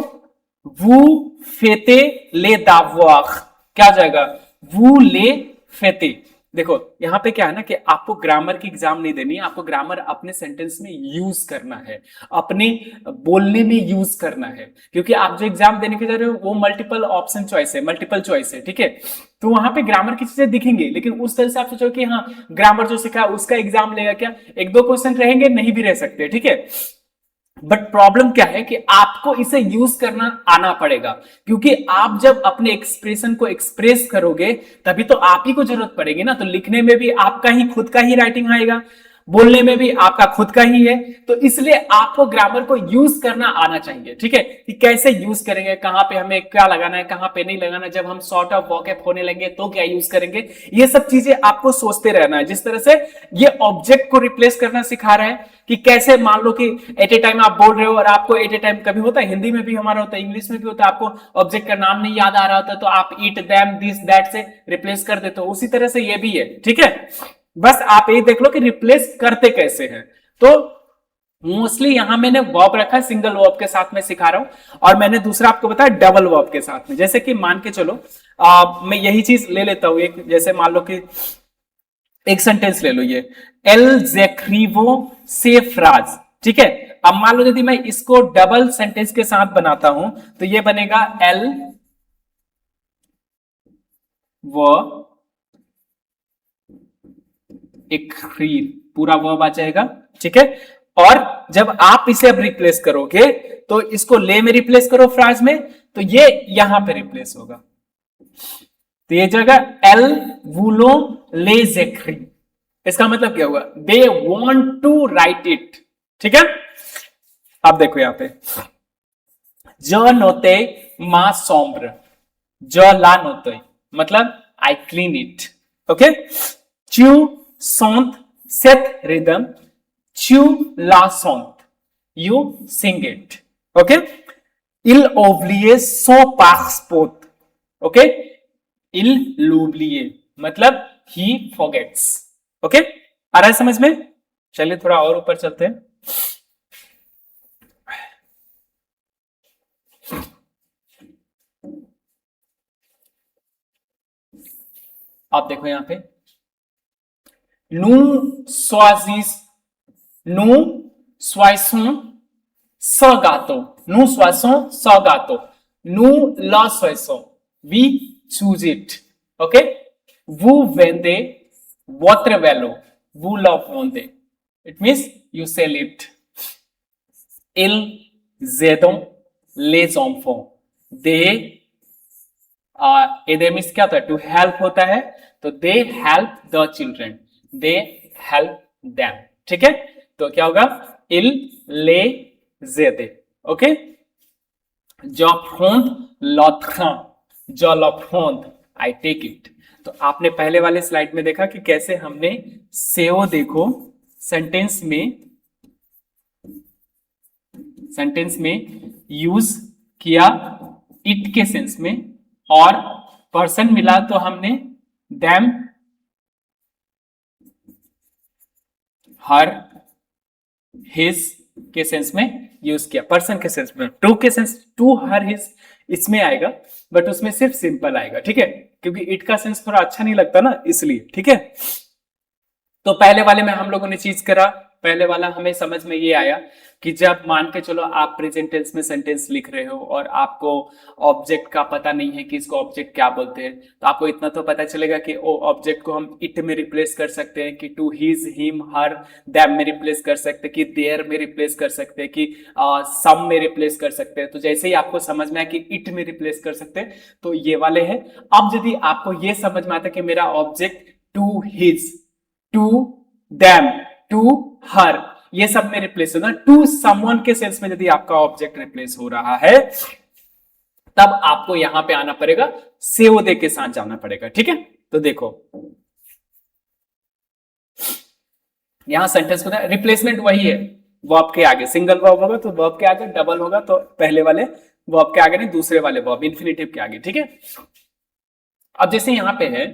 S1: vous fêtez les devoirs, क्या जाएगा, vous les fêtez, देखो यहाँ पे क्या है ना कि आपको ग्रामर की एग्जाम नहीं देनी है, आपको ग्रामर अपने सेंटेंस में यूज करना है, अपने बोलने में यूज करना है, क्योंकि आप जो एग्जाम देने के जा रहे हो वो मल्टीपल ऑप्शन चॉइस है, मल्टीपल चॉइस है, ठीक है। तो वहां पे ग्रामर की चीजें दिखेंगी, लेकिन उस तरह से आप सोचो कि हाँ ग्रामर जो सीखा उसका एग्जाम लेगा क्या, एक दो क्वेश्चन रहेंगे, नहीं भी रह सकते, ठीक है। बट प्रॉब्लम क्या है कि आपको इसे यूज करना आना पड़ेगा, क्योंकि आप जब अपने एक्सप्रेशन को एक्सप्रेस करोगे तभी तो आप ही को जरूरत पड़ेगी ना। तो लिखने में भी आपका ही खुद का ही राइटिंग आएगा, बोलने में भी आपका खुद का ही है, तो इसलिए आपको ग्रामर को यूज करना आना चाहिए, ठीक है। कि कैसे यूज करेंगे, कहां पे हमें क्या लगाना है, कहां पे नहीं लगाना, जब हम सॉर्ट ऑफ वॉकअप होने लगे तो क्या यूज करेंगे, ये सब चीजें आपको सोचते रहना है। जिस तरह से ये ऑब्जेक्ट को रिप्लेस करना सिखा रहा है कि कैसे, मान लो कि एट ए टाइम आप बोल रहे हो और आपको एट ए टाइम कभी होता है, हिंदी में भी हमारा होता है, इंग्लिश में भी होता है, आपको ऑब्जेक्ट का नाम नहीं याद आ रहा होता तो आप इट, दैम, दिस, दैट से रिप्लेस कर देते हो, उसी तरह से ये भी है, ठीक है। बस आप ये देख लो कि रिप्लेस करते कैसे हैं। तो मोस्टली यहां मैंने वर्ब रखा है, सिंगल वर्ब के साथ में सिखा रहा हूं, और मैंने दूसरा आपको बताया डबल वर्ब के साथ में। जैसे कि मान के चलो मैं यही चीज ले लेता हूं, एक जैसे मान लो कि एक सेंटेंस ले लो, ये एल जेक्रीवो से फ्राज, ठीक है। अब मान लो यदि मैं इसको डबल सेंटेंस के साथ बनाता हूं तो ये बनेगा एल व एक पूरा वर्ब आ जाएगा, ठीक है। और जब आप इसे अब रिप्लेस करोगे तो इसको ले में रिप्लेस करो फ्राज में, तो ये यहां पे रिप्लेस होगा, तो ये जगह एल वूलो ले जेक्री। इसका मतलब क्या हुआ, they want to write it, ठीक है। अब देखो यहां पे ज नोते मा सोम्ब्र, ज ला नोते मतलब I clean it, okay. Chew sont set rhythm, tu la sont, you sing it, okay. Il oublie son passeport, okay. Il l'oublie मतलब he forgets, okay। आ रहा है समझ में? चलिए थोड़ा और ऊपर चलते हैं। आप देखो यहां पे nous soissons ce gâteau, nous soissons ce gâteau, nous la soissons, we choose it, okay. Vous vendez votre vélo, vous le vendez, it means you sell it. Ils aident les enfants, they they means क्या होता है, टू हेल्प होता है, तो they help the children, they help them, ठीक है। तो क्या होगा, इल ले जेदे, ओके। जॉफ्रोंद लॉथ्रां, जो लॉफ्रोंद आई टेक इट। तो आपने पहले वाले स्लाइड में देखा कि कैसे हमने सेओ देखो सेंटेंस में यूज किया इट के सेंस में, और पर्सन मिला तो हमने देम, हर, हिज के सेंस में यूज किया, पर्सन के सेंस में, टू के सेंस, टू, हर, हिज इसमें आएगा, बट उसमें सिर्फ सिंपल आएगा, ठीक है, क्योंकि इट का सेंस थोड़ा अच्छा नहीं लगता ना, इसलिए, ठीक है। तो पहले वाले में हम लोगों ने चीज करा, पहले वाला हमें समझ में ये आया कि जब मान के चलो आप प्रेजेंट टेंस में सेंटेंस लिख रहे हो और आपको ऑब्जेक्ट का पता नहीं है कि इसको ऑब्जेक्ट क्या बोलते हैं, तो आपको इतना तो पता चलेगा कि ओ ऑब्जेक्ट को हम इट में रिप्लेस कर सकते हैं, कि to, his, him, her, them में रिप्लेस कर सकते हैं, कि देयर में रिप्लेस कर सकते हैं, कि सम में रिप्लेस कर सकते हैं। तो जैसे ही आपको समझ में आया कि इट में रिप्लेस कर सकते हैं तो ये वाले हैं। अब यदि आपको ये समझ में आता है कि मेरा object to his, to them, to her, ये सब में रिप्लेस होगा, टू समवन के सेंस में यदि आपका ऑब्जेक्ट रिप्लेस हो रहा है तब आपको यहां पे आना पड़ेगा, सेओदे के साथ जाना पड़ेगा, ठीक है। तो देखो यहां सेंटेंस में रिप्लेसमेंट वही है, वर्ब के आगे सिंगल वर्ब होगा तो वर्ब के आगे, डबल होगा तो पहले वाले वर्ब के आगे नहीं, दूसरे वाले वर्ब इंफिनिटिव के आगे, ठीक है। अब जैसे यहां पे है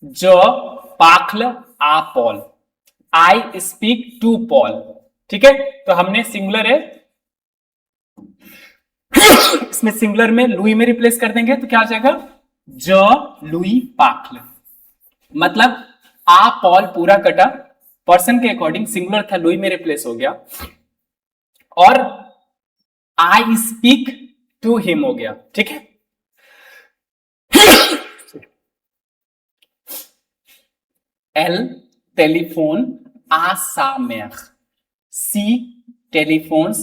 S1: जो पाखल आ Paul, I speak to Paul, ठीक है। तो हमने सिंगुलर है, इसमें सिंगुलर में लुई में रिप्लेस कर देंगे तो क्या हो जाएगा, ज लुई पाखल, मतलब आ पॉल पूरा कटा, पर्सन के अकॉर्डिंग सिंगुलर था, लुई में रिप्लेस हो गया, और आई स्पीक टू हिम हो गया, ठीक है। एल टेलीफोन आ सा मेर, सी टेलीफोन्स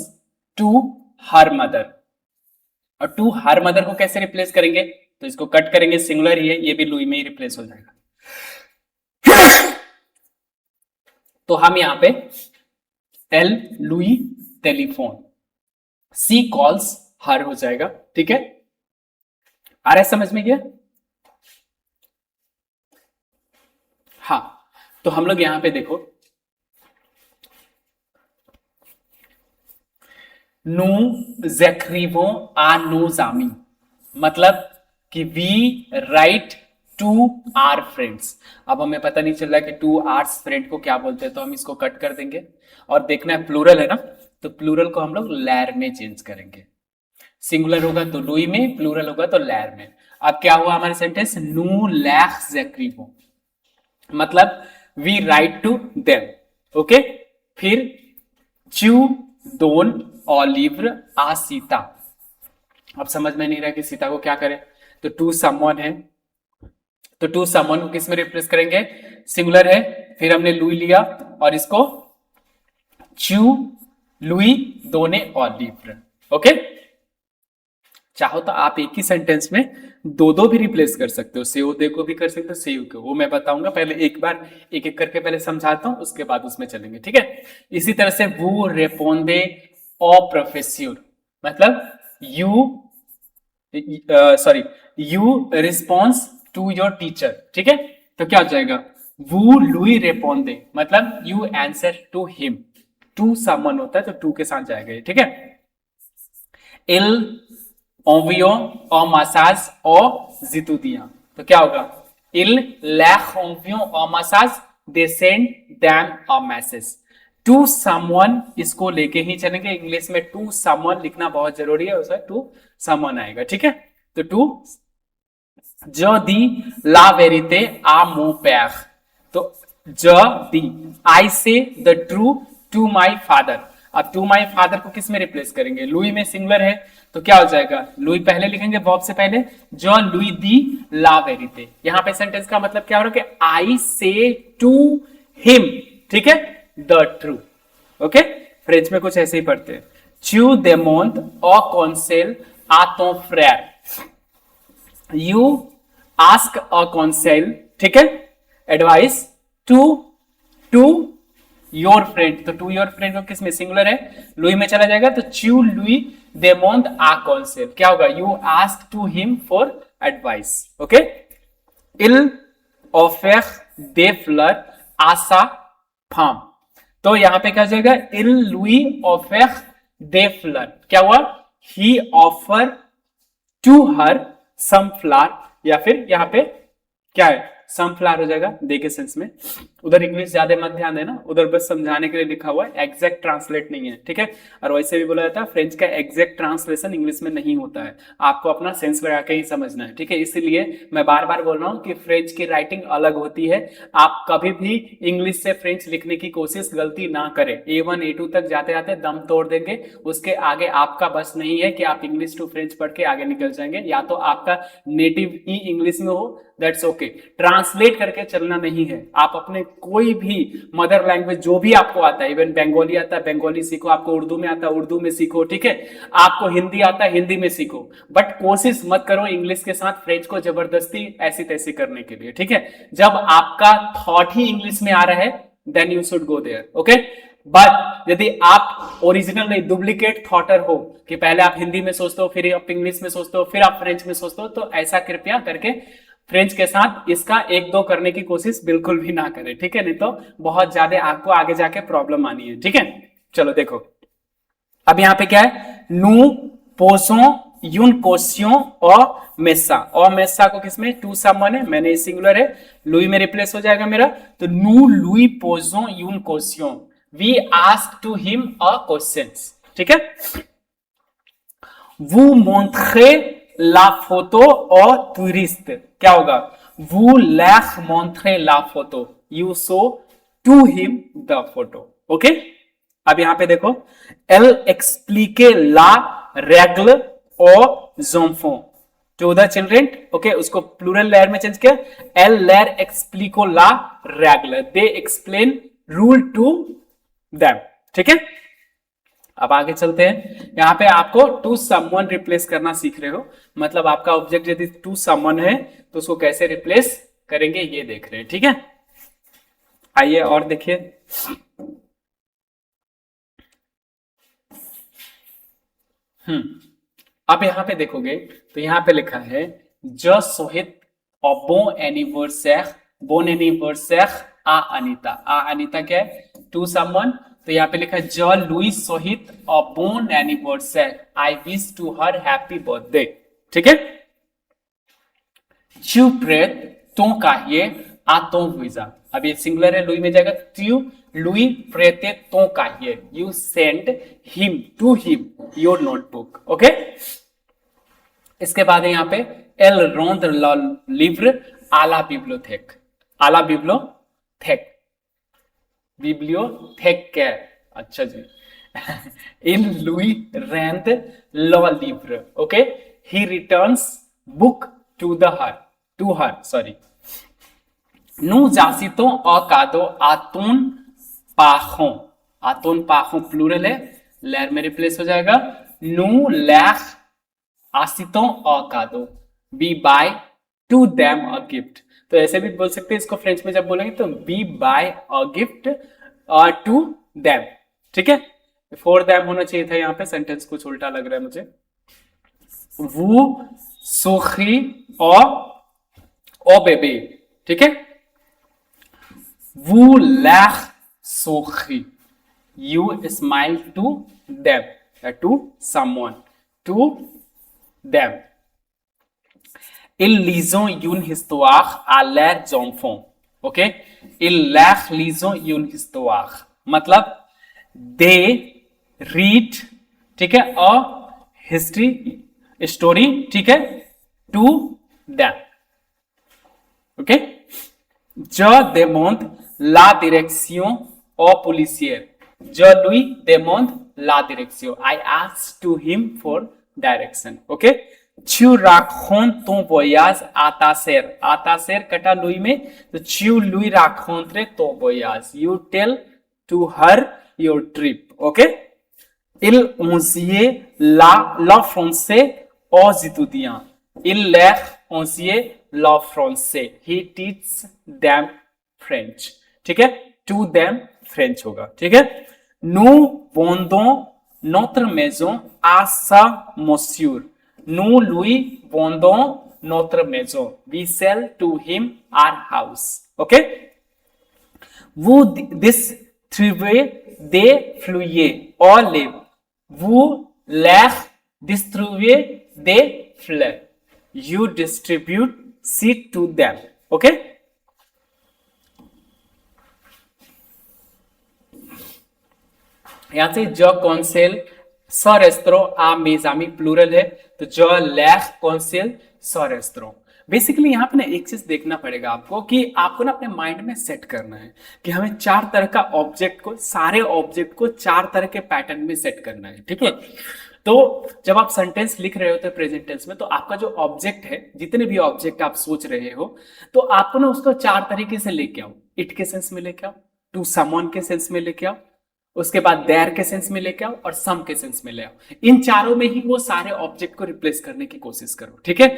S1: टू हर मदर, और टू हर मदर को कैसे रिप्लेस करेंगे, तो इसको कट करेंगे, सिंगुलर ही है, ये भी लुई में ही रिप्लेस हो जाएगा। तो हम यहां पे एल लुई टेलीफोन, सी कॉल्स हर हो जाएगा, ठीक है। आ रहा है समझ में क्या? हाँ, तो हम लोग यहां पे देखो, नु जैक्रीवो आ नो जामी, मतलब कि we write to our friends. अब हमें पता नहीं चल रहा है कि टू आर्स फ्रेंड को क्या बोलते हैं, तो हम इसको कट कर देंगे, और देखना है प्लूरल है ना, तो प्लूरल को हम लोग लैर में चेंज करेंगे। सिंगुलर होगा तो लुई में, प्लूरल होगा तो लैर में। अब क्या हुआ हमारे सेंटेंस, नु लैक्स जैक्रीवो, मतलब we write to them, okay. फिर चू दोन ऑलिव्र आ सीता, अब समझ में नहीं रहा कि सीता को क्या करें, तो टू समवन है, तो टू समवन को किस में रिप्लेस करेंगे, सिंगुलर है, फिर हमने लुई लिया और इसको चू लुई दोने ऑलिव्र, ओके। चाहो तो आप एक ही सेंटेंस में दो दो भी रिप्लेस कर सकते हो, सेव दे को भी कर सकते हो, सेव को, वो मैं बताऊंगा, पहले एक बार एक एक करके पहले समझाता हूं, उसके बाद उसमें चलेंगे, ठीक है। इसी तरह से वो रेपोंदे ओ प्रोफेस्योर, मतलब you sorry you response to your teacher, ठीक है। तो क्या हो जाएगा, वो लुई रेपोंदे, मतलब you answer to him, to someone होता है तो टू के साथ जाएगा, ठीक है। इल ओवियो और मसाज और जितुदिया, तो क्या होगा, इल लैख ओवियो और मसाज they send them a message to someone, इसको लेके ही चलेंगे, इंग्लिश में टू समवन लिखना बहुत जरूरी है, उसमें टू समवन आएगा, ठीक है। तो टू जो दी ला वेरिते आ मो पैर, तो जो दी I say the true to my father, अब टू माई फादर को किस में रिप्लेस करेंगे, लुई में, सिंगुलर है, तो क्या हो जाएगा, लुई पहले लिखेंगे वर्ब से पहले, जो लुई दी ला वेरिते। यहां पे सेंटेंस का मतलब क्या हो रहा है कि आई से टू हिम, ठीक है, द ट्रू, ओके। फ्रेंच में कुछ ऐसे ही पढ़ते हैं, चू देमोंट और कॉन्सेल आ तो फ्रेर, यू आस्क अ कॉन्सेल, ठीक है, एडवाइस टू योर फ्रेंड, तो टू योर फ्रेंड को किस में, सिंगुलर है, लुई में चला जाएगा, तो च्यू लुई देमोंट आ कॉन्सेल, क्या होगा, you ask to him for advice, okay. इल ऑफेर दे फ्लर आसा फार्म, तो यहां पे क्या हो जाएगा, इल लुई ऑफेर दे फ्लर, क्या हुआ, he offer to her some flower, या फिर यहां पे क्या है, सम फ्लावर हो जाएगा दे के सेंस में। उधर इंग्लिश ज्यादा मत ध्यान देना, उधर बस समझाने के लिए लिखा हुआ है, एग्जैक्ट ट्रांसलेट नहीं है, ठीक है। और वैसे भी बोला जाता है फ्रेंच का एग्जैक्ट ट्रांसलेशन इंग्लिश में नहीं होता है, आपको अपना सेंस लगा के ही समझना है, ठीक है। इसीलिए मैं बार बार बोल रहा हूं कि फ्रेंच की राइटिंग अलग होती है, आप कभी भी इंग्लिश से फ्रेंच लिखने की कोशिश गलती ना करें, A1 A2 तक जाते जाते दम तोड़ देंगे, उसके आगे आपका बस नहीं है कि आप इंग्लिश टू फ्रेंच पढ़ के आगे निकल जाएंगे, या तो आपका नेटिव ही इंग्लिश में हो, दैट्स ओके, ट्रांसलेट करके चलना नहीं है। आप अपने कोई भी मदर लैंग्वेज जो भी आपको आता है, इवन बंगाली आता है बंगाली सीखो, आपको उर्दू में आता है उर्दू में सीखो, ठीक है, आपको हिंदी आता है हिंदी में सीखो, बट कोशिश मत करो इंग्लिश के साथ फ्रेंच को जबरदस्ती ऐसी तैसी करने के लिए, ठीक है। जब आपका थॉट ही इंग्लिश में आ रहा है then you should go there, okay. But यदि आप ओरिजिनल नहीं डुप्लीकेट थॉटर हो कि पहले आप हिंदी में सोचते हो, फिर आप इंग्लिश में सोचते हो, फिर आप फ्रेंच में सोचते हो, तो ऐसा कृपया करके फ्रेंच के साथ इसका एक दो करने की कोशिश बिल्कुल भी ना करें, ठीक है, नहीं तो बहुत ज्यादा आपको आगे जाके प्रॉब्लम आनी है, ठीक है। चलो देखो, अब यहां पे क्या है, नू पोसो यून कोसियों और मेसा को किसमें, टू समवन है, मैंने सिंगुलर है, लुई में रिप्लेस हो जाएगा मेरा, तो नू लुई पोसो यून कोसियों, we ask to him a questions, ठीक है। वो मोंट्रे ला फोटो और टूरिस्ट, क्या होगा, vous leur montrez la photo, you show to him the photo. Okay, अब यहां पे देखो, elle explique la règle aux enfants to the children. Okay, उसको प्लूरल लेयर में चेंज किया, elle leur explique la règle, they explain rule to them. ठीक है, अब आगे चलते हैं। यहां पे आपको टू समवन रिप्लेस करना सीख रहे हो, मतलब आपका ऑब्जेक्ट यदि टू समवन है तो उसको कैसे रिप्लेस करेंगे ये देख रहे हैं। ठीक है, आइए और देखिए। अब यहां पे देखोगे तो यहां पे लिखा है ज सोहित बोन एनिवर्सर, बोन एनिवर्सर आ अनीता। आ अनीता क्या है, टू समवन, तो यहाँ पे लिखा है ज लुई सोहित बोन एनिवर्सर, I wish to her happy birthday. ठीक है, च्यू प्रेत तो काहिए आ तो वीजा, अब ये सिंगुलर है, लुई में जाएगा, च्यू लुई प्रेते तो काहिए, you send him to him your notebook. Okay, इसके बाद है यहाँ पे एल रोंद लिव्र आला बिब्लोथेक, आला बिब्लोथेक, बिब्लियोथेक क्या है, अच्छा जी, इन लुई रेंद लॉ लिव्र। Okay, he returns book to her sorry, नु जासितो अकादो आतून पाखों प्लूरल है, लेर में रिप्लेस हो जाएगा, नु लैख आसितो अकादो we buy to them a gift. तो ऐसे भी बोल सकते हैं इसको फ्रेंच में जब बोलेंगे तो we buy a gift to them. ठीक है, फॉर देम होना चाहिए था, यहाँ पे सेंटेंस कुछ उल्टा लग रहा है मुझे। वो सुखी ओ बेबी, ठीक है, वो लैख सुखी, you smile to them, to someone, to them. Ils lisent une histoire à leurs enfants. Ok? Ils leur lisent une histoire. मतलब they read, ठीक है, a history story, ठीक है, to them. Ok? Je demande la direction au policier. Je lui demande la direction. I ask to him for direction. Ok? Tu racontes ton voyage à ta sœur. À ta sœur कटा लुई में, तो tu lui racontes ton voyage. You tell to her your trip. Okay? Il enseigne la français aux étudiants. Il leur enseigne la français. He teaches them French. ठीक है? To them French होगा. ठीक है? Nous vendons notre maison à sa monsieur. Nous lui vendons notre maison. We sell to him our house. Okay? Vous distribuez des feuillets olives. Vous leur distribuez des fleurs. You distribute seed to them. Okay? यहां से जो कौंसिल सरेस्त्रो आ मेजामी प्लूरल है, तो जो लैख कौंसिल सरेस्त्रो। बेसिकली यहाँ पे ना एक चीज देखना पड़ेगा आपको कि आपको ना अपने माइंड में सेट करना है कि हमें चार तरह का ऑब्जेक्ट को, सारे ऑब्जेक्ट को चार तरह के पैटर्न में सेट करना है। ठीक है, तो जब आप सेंटेंस लिख रहे होते हैं प्रेजेंट टेंस में, तो आपका जो ऑब्जेक्ट है, जितने भी ऑब्जेक्ट आप सोच रहे हो, तो आपको ना उसको चार तरीके से लेके आओ। इट के सेंस में लेके आओ, टू समवन के सेंस में लेके आओ, उसके बाद देयर के सेंस में लेके आओ, और सम के सेंस में ले आओ। इन चारों में ही वो सारे ऑब्जेक्ट को रिप्लेस करने की कोशिश करो। ठीक है,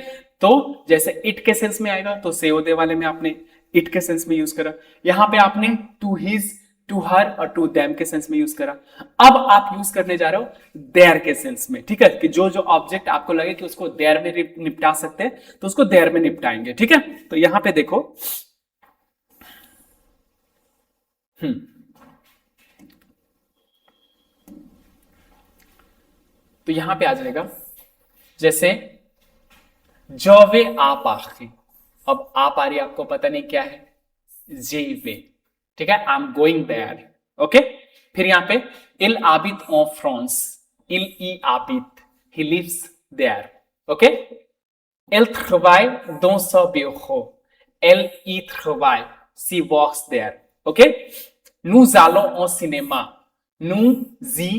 S1: तो जैसे इट के सेंस में आएगा तो सेओदे वाले में आपने इट के सेंस में यूज करा, यहां पे आपने टू हिज, टू हर और टू देम के सेंस में यूज करा। अब आप यूज करने जा रहे हो देयर के सेंस में। ठीक है, कि जो जो ऑब्जेक्ट आपको लगे कि उसको देयर में निपटा सकते हैं, तो उसको देयर में निपटाएंगे। ठीक है, तो यहां पे देखो, तो यहां पे आ जाएगा जैसे जवे आप आखिरी। अब आप आ रही, आपको पता नहीं क्या है, जेवे। ठीक है, I am going there. Okay, फिर यहां पे इल आबित ऑन फ्रांस, इल ई आबित, ही लिव्स देयर। ओके, एल travaille dans sa bureau, Elle y travaille. She works there. Okay? Nous allons au cinéma. Nous y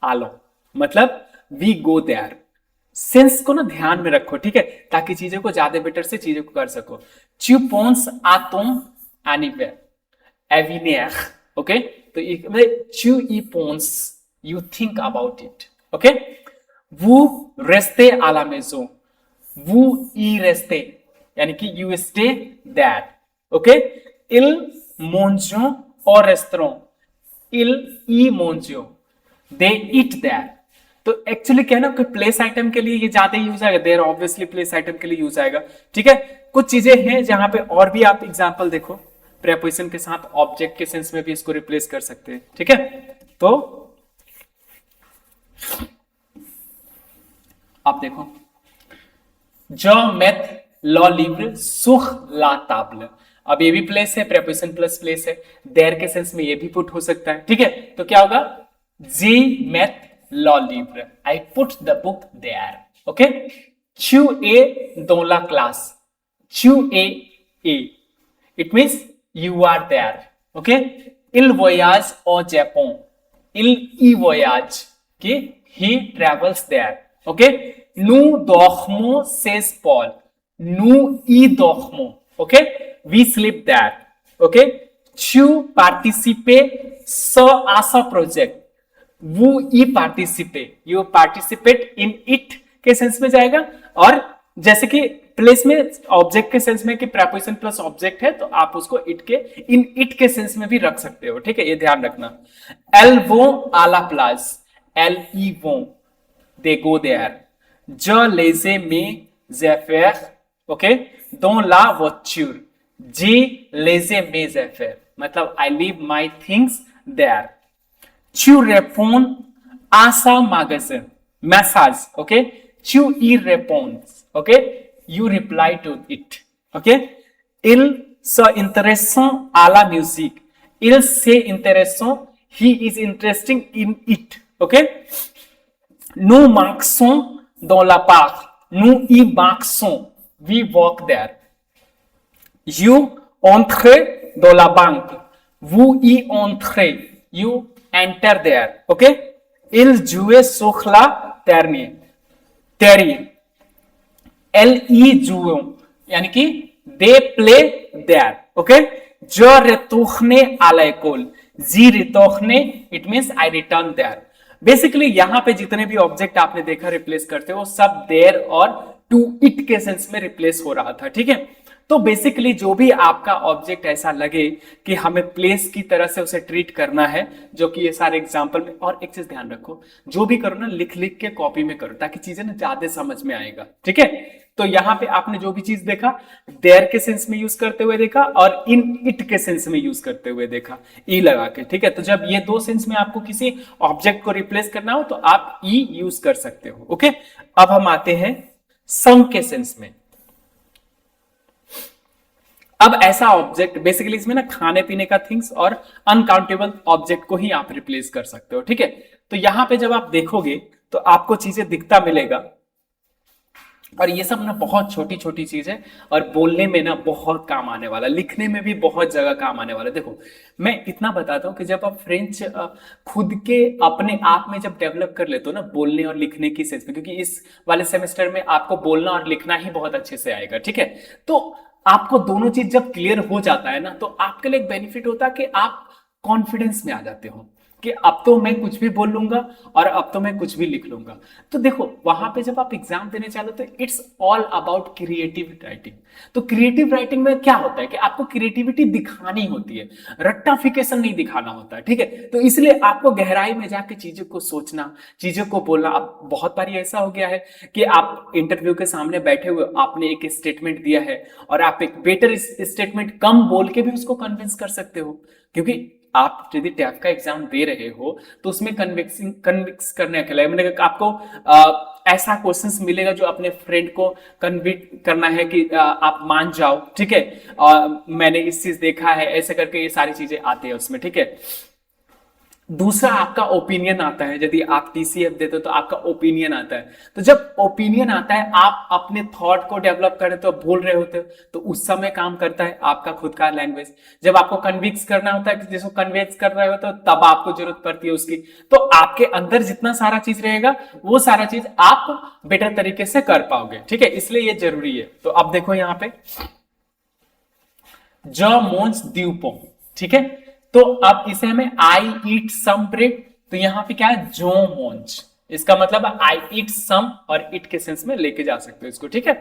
S1: allons. मतलब we go there. सेंस को ना ध्यान में रखो, ठीक है, ताकि चीजों को ज्यादा बेटर से चीजों को कर सको. Tu penses à ton anniversaire. Avenir. Okay? तो tu y penses. You think about it. Okay? Vous restez à la maison. Vous y restez. यानी कि you stay there. Okay? Ils mangent au restaurant. Ils y mangent. They eat there. तो एक्चुअली क्या है ना, प्लेस आइटम के लिए ये ज्यादा यूज आएगा. देयर ऑब्वियसली प्लेस आइटम के लिए यूज आएगा. ठीक है, कुछ चीजें हैं जहां पे और भी आप एग्जांपल देखो, प्रेपोजिशन के साथ ऑब्जेक्ट के सेंस में भी इसको रिप्लेस कर सकते हैं. ठीक है, तो आप देखो, जो मेथ लॉ लिव्र सुख ला ताबल. अब ये भी प्लेस है, प्रेपोजिशन प्लस प्लेस है. देयर के सेंस में ये भी पुट हो सकता है. ठीक है, तो क्या होगा, जी मेथ लॉ लिव्र. I put the book there. Okay, tu es dans la classe. Tu es it means you are there. Okay, il voyage au Japon. Il y voyage. Okay, he travels there. Okay, nous dormons chez Paul. Nous y dormons. Okay, we sleep there. Okay, tu participes à ce project. Vous y participate. You participate in it के सेंस में जाएगा. और जैसे कि प्लेस में ऑब्जेक्ट के सेंस में कि प्रेपोजिशन प्लस ऑब्जेक्ट है, तो आप उसको इट के इन इट के सेंस में भी रख सकते हो. ठीक है, ये ध्यान रखना. एल वो आला प्लास. एल ई वो दे गो देयर. जो लेजे में जेफेर. ओके, दो ला वोच्यूर. जी लेजे में जेफेर मतलब I leave my things there. Tu réponds à sa magazine message. Okay, tu y réponds. Okay, you reply to it. Okay, il s'intéressant à la musique. Il s'intéressant, he is interesting in it. Okay, nous marchons dans la parc. Nous y marchons. We walk there. You entrez dans la banque. Vous y entrez. You enter there. Okay, il joue sur la terre. Elle y joue यानी कि they play there. Okay, je retourne à l'école. जी retourne it means I return there. Basically यहां पे जितने भी ऑब्जेक्ट आपने देखा रिप्लेस करते हो, सब देयर और टू इट के सेंस में रिप्लेस हो रहा था. ठीक है, तो बेसिकली जो भी आपका ऑब्जेक्ट ऐसा लगे कि हमें प्लेस की तरह से उसे ट्रीट करना है, जो कि ये सारे एग्जांपल में. और एक चीज ध्यान रखो, जो भी करो ना लिख लिख के कॉपी में करो, ताकि चीजें ना ज्यादा समझ में आएगा. ठीक है, तो यहां पे आपने जो भी चीज देखा, देयर के सेंस में यूज करते हुए देखा और इन इट के सेंस में यूज करते हुए देखा, ई लगा के. ठीक है, तो जब ये दो सेंस में आपको किसी ऑब्जेक्ट को रिप्लेस करना हो, तो आप ई यूज कर सकते हो. ओके, अब हम आते हैं सम के सेंस में. अब ऐसा ऑब्जेक्ट, बेसिकली इसमें ना खाने पीने का थिंग्स और अनकाउंटेबल ऑब्जेक्ट को ही आप रिप्लेस कर सकते हो. ठीक है, तो यहां पे जब आप देखोगे तो आपको चीजें दिखता मिलेगा, और ये सब ना बहुत छोटी छोटी चीज है, और बोलने में ना बहुत काम आने वाला, लिखने में भी बहुत जगह काम आने वाला. देखो, मैं इतना बताता हूं कि जब आप फ्रेंच खुद के अपने आप में जब डेवलप कर लेते हो ना, बोलने और लिखने की सेंस में, क्योंकि इस वाले सेमेस्टर में आपको बोलना और लिखना ही बहुत अच्छे से आएगा. ठीक है, तो आपको दोनों चीज जब क्लियर हो जाता है ना, तो आपके लिए एक बेनिफिट होता है कि आप कॉन्फिडेंस में आ जाते हो कि अब तो मैं कुछ भी बोल लूंगा और अब तो मैं कुछ भी लिख लूंगा. तो देखो, वहां पे जब आप एग्जाम देने चाहते हो, तो it's all about creative writing. तो क्रिएटिव राइटिंग में क्या होता है कि आपको क्रिएटिविटी दिखानी होती है, रट्टाफिकेशन नहीं दिखाना होता है. ठीक है, तो इसलिए आपको गहराई में जाके चीजों को सोचना, चीजों को बोलना. अब बहुत बार ऐसा हो गया है कि आप इंटरव्यू के सामने बैठे हुए, आपने एक स्टेटमेंट दिया है और आप एक बेटर स्टेटमेंट कम बोल के भी उसको कन्विंस कर सकते हो, क्योंकि आप यदि टैप का एग्जाम दे रहे हो तो उसमें कन्विक्स करने के लिए मैंने आपको ऐसा क्वेश्चंस मिलेगा जो अपने फ्रेंड को कन्विक्ट करना है कि आप मान जाओ. ठीक है, मैंने इस चीज देखा है, ऐसे करके ये सारी चीजें आती है उसमें. ठीक है, दूसरा आपका ओपिनियन आता है, यदि आप टीसीएफ देते हो तो आपका ओपिनियन आता है। तो जब ओपिनियन आता है, आप अपने थॉट को डेवलप कर रहे हो तो भूल रहे होते हो, तो उस समय काम करता है आपका खुद का लैंग्वेज। जब आपको कन्विक्स करना होता है, जिसको कन्विक्स कर रहे हो तो तब आपको जरूरत पड़ती है उसकी। तो आपके अंदर जितना सारा चीज रहेगा वो सारा चीज आप बेटर तरीके से कर पाओगे, ठीक है, इसलिए ये जरूरी है। तो अब देखो यहाँ पे ज मोन्स द्यूपो, ठीक है, तो अब इसे हमें आई ईट सम ब्रेड, तो यहां पे क्या है जो मोन्स, इसका मतलब आई ईट सम और इट के सेंस में लेके जा सकते हो इसको, ठीक है।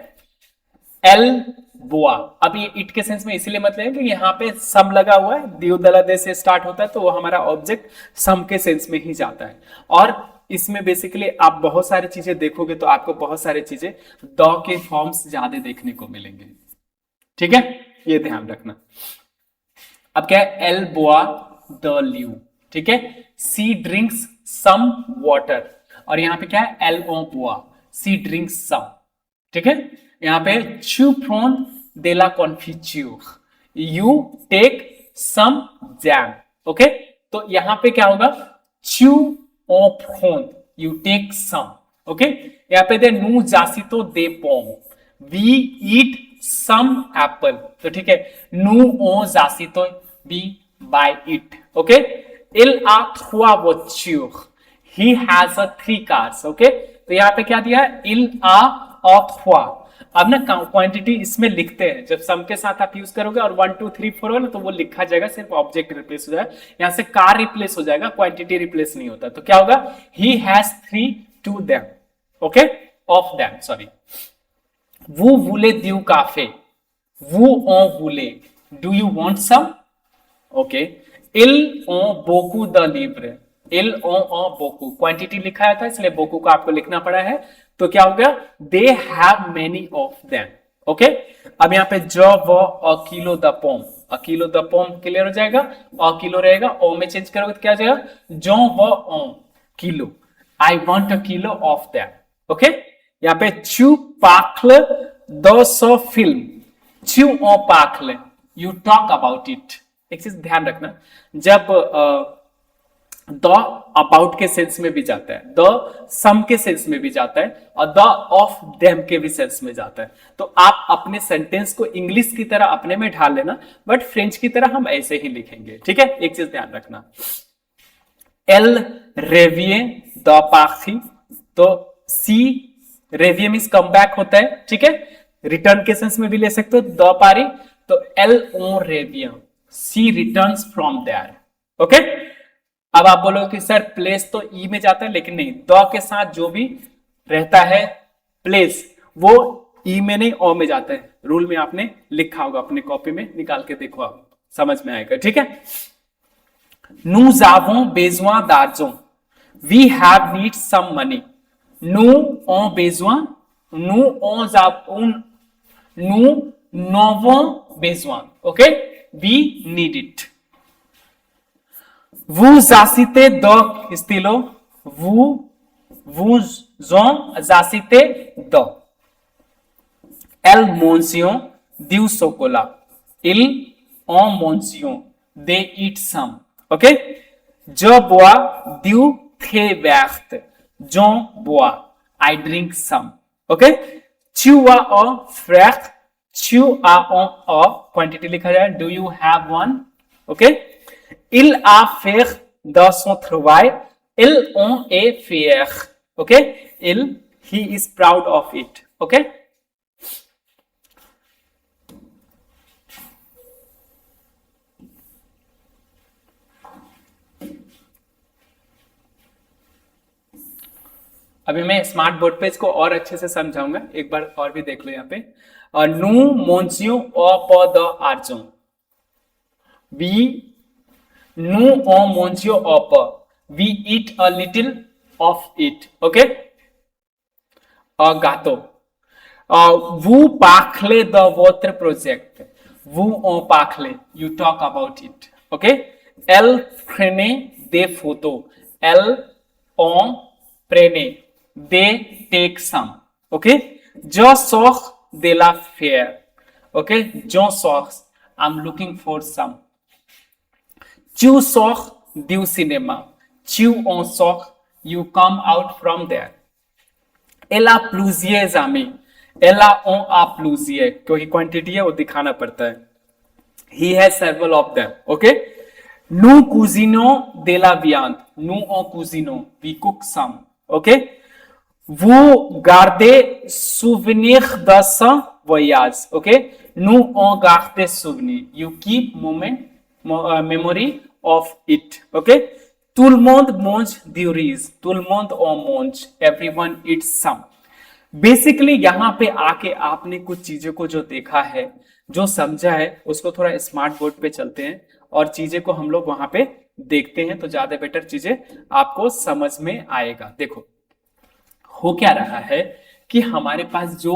S1: एल बोआ, अब ये इट के सेंस में इसीलिए मतलब है कि यहाँ पे सम लगा हुआ है, दियो दला दे से स्टार्ट होता है, तो वो हमारा ऑब्जेक्ट सम के सेंस में ही जाता है। और इसमें बेसिकली आप बहुत सारी चीजें देखोगे तो आपको बहुत सारी चीजें द के फॉर्म्स ज्यादा देखने को मिलेंगे, ठीक है, ये ध्यान रखना। अब क्या है, एल बोआ द ल्यू, ठीक है, सी ड्रिंक्स सम वाटर, और यहां पे क्या है, एल ओ बोआ, सी ड्रिंक्स सम, ठीक है। यहां पे चू फ्रॉन दे ला कॉन्फिच्यूर, you take some jam, okay, तो यहां पे क्या होगा, चू ओ फ्रॉन यू टेक सम, ओके। यहां पे दे नू जासितो दे पोम, वी ईट सम एप्पल, तो ठीक है, नू ओ जासितो बी बाय इट, ओके। इल आ थ्रुआ वोच्यूर, he has a 3 cars, okay, तो यहां पे क्या दिया है, इल आ और थ्रुआ। अब ना क्वांटिटी इसमें लिखते हैं, जब सम के साथ आप यूज करोगे और 1 2 3 4 हो ना, तो वो लिखा जाएगा, सिर्फ ऑब्जेक्ट रिप्लेस हो जाएगा, यहां से कार रिप्लेस हो जाएगा, क्वांटिटी रिप्लेस नहीं होता। तो क्या होगा, he has 3 to them, okay, of them, sorry. वो वुले द्यू काफे, वो ओ वुले, do you want some, okay. इल ओ बोकू द लिब्रे, इल ओ बोकू, क्वांटिटी लिखा था इसलिए बोकू को आपको लिखना पड़ा है, तो क्या हो गया, they have many of them, okay. अब यहाँ पे ज व अ kilo the pome, a kilo the pome clear हो जाएगा, अ किलो रहेगा, ओ में चेंज करोगे तो क्या हो जाएगा, जो व ओ किलो, I want a kilo of them, okay. यहाँ पे चू पाखल द सो फिल्म, चू ओ पाखल यू टॉक अबाउट इट। एक चीज ध्यान रखना, जब द अबाउट के सेंस में भी जाता है, द सम के सेंस में भी जाता है, और द ऑफ देम के भी सेंस में जाता है, तो आप अपने सेंटेंस को इंग्लिश की तरह अपने में ढाल लेना, बट फ्रेंच की तरह हम ऐसे ही लिखेंगे, ठीक है। एक चीज ध्यान रखना, एल रेविये द पाखी, तो सी रेविये मीन्स कम बैक होता है, ठीक है, रिटर्न के सेंस में भी ले सकते हो, द पारी, तो एल ओ रेविया, she returns from there, okay. अब आप बोलो कि सर प्लेस तो ई में जाता है, लेकिन नहीं, द के साथ जो भी रहता है प्लेस वो ई में नहीं ओ में जाता है, रूल में आपने लिखा होगा, अपने कॉपी में निकाल के देखो, आप समझ में आएगा, ठीक है। Nous avons besoin d'argent, we have need some money, nous on besoin, nous on avons, nous n'avons besoin, okay, we need it. Vous achetez de stylo, vous en achetez de. Elles mangent du chocolat, ils en mangent, they eat some, okay. Je bois du thé vert, j'en bois, I drink some, okay. Tu as un frère, tu as un quantity लिखा जाए, do you have one, okay. Il a fait de son travail, ils ont est fier, okay. He is proud of it, okay. अभी मैं स्मार्ट बोर्ड पे इसको और अच्छे से समझाऊंगा, एक बार और भी देख लो यहाँ पे, नू मोन्सियो ओ प द आर्जो, वी नू ओ मोन्सियो ओ प, we eat a little of it, okay. गातो, वो पाखले द वोत्र प्रोजेक्ट, वो ओ पाखले you talk about it, okay. एल फ्रेने दे फोटो, एल ओ प्रेने they take some, okay. Je sors de la fair, okay, je sors, I'm looking for some. Tu sors du cinéma, chew on sock, you come out from there. Elle a plusieurs amis, elle a plusieurs, क्योंकि क्वांटिटी है वो दिखाना पड़ता है. He has several of them. Okay. Nous cousinons de la viande. Nous en cousinons. We cook some. Okay. Vous gardez souvenir de ce voyage. Okay. Nous en gardons souvenir. You keep memory of it. Okay. Tout le monde mange du riz. Tout le monde en mange. Everyone eats some. Basically यहां पे आके आपने कुछ चीजों को जो देखा है, जो समझा है, उसको थोड़ा स्मार्ट बोर्ड पे चलते हैं और चीजें को हम लोग वहां पे देखते हैं तो ज्यादा बेटर चीजें आपको समझ में आएगा. देखो हो क्या रहा है कि हमारे पास जो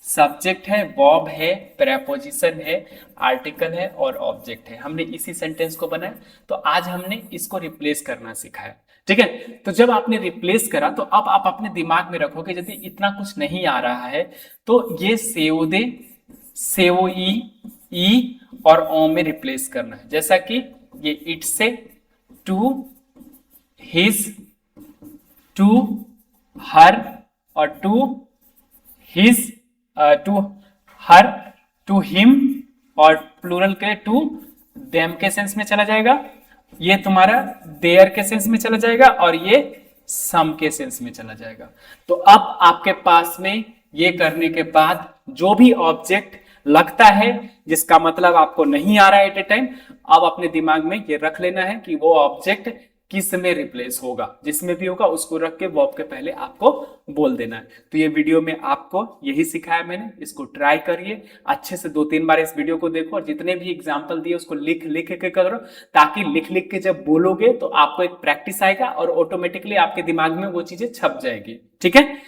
S1: सब्जेक्ट है, वर्ब है, प्रेपोजिशन है, आर्टिकल है और ऑब्जेक्ट है. हमने इसी सेंटेंस को बनाया तो आज हमने इसको रिप्लेस करना सीखा है. ठीक है. तो जब आपने रिप्लेस करा तो अब आप अपने दिमाग में रखोगे यदि इतना कुछ नहीं आ रहा है तो ये सेओदे, सेओई, ई और ओ में रिप्लेस करना है. जैसा कि ये इट से, टू, हिज, टू, हर और to his, to her, to him और प्लूरल के टू देम के सेंस में चला जाएगा. ये तुम्हारा देयर के सेंस में चला जाएगा और ये सम के सेंस में चला जाएगा. तो अब आपके पास में ये करने के बाद जो भी ऑब्जेक्ट लगता है जिसका मतलब आपको नहीं आ रहा है एट ए टाइम, अब अपने दिमाग में ये रख लेना है कि वो ऑब्जेक्ट किस में रिप्लेस होगा. जिसमें भी होगा उसको रख के वर्ब के पहले आपको बोल देना है. तो ये वीडियो में आपको यही सिखाया मैंने. इसको ट्राई करिए अच्छे से, 2-3 बार इस वीडियो को देखो और जितने भी एग्जांपल दिए उसको लिख लिख के करो, ताकि लिख लिख के जब बोलोगे तो आपको एक प्रैक्टिस आएगा और ऑटोमेटिकली आपके दिमाग में वो चीजें छप जाएगी. ठीक है.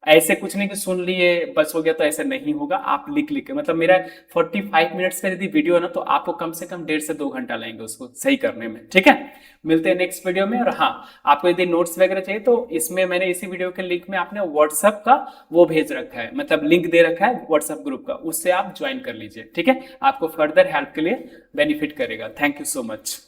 S1: ऐसे कुछ नहीं कि सुन लिए बस हो गया, तो ऐसे नहीं होगा. आप लिख लिख के, मतलब मेरा 45 मिनट्स का यदि वीडियो है ना तो आपको कम से कम 1.5 से 2 घंटा लगेंगे उसको सही करने में. ठीक है. मिलते हैं नेक्स्ट वीडियो में. और हाँ, आपको यदि नोट्स वगैरह चाहिए तो इसमें मैंने इसी वीडियो के लिंक में आपने व्हाट्सएप का वो भेज रखा है, मतलब लिंक दे रखा है व्हाट्सएप ग्रुप का, उससे आप ज्वाइन कर लीजिए. ठीक है. आपको फर्दर हेल्प के लिए बेनिफिट करेगा. Thank you so much.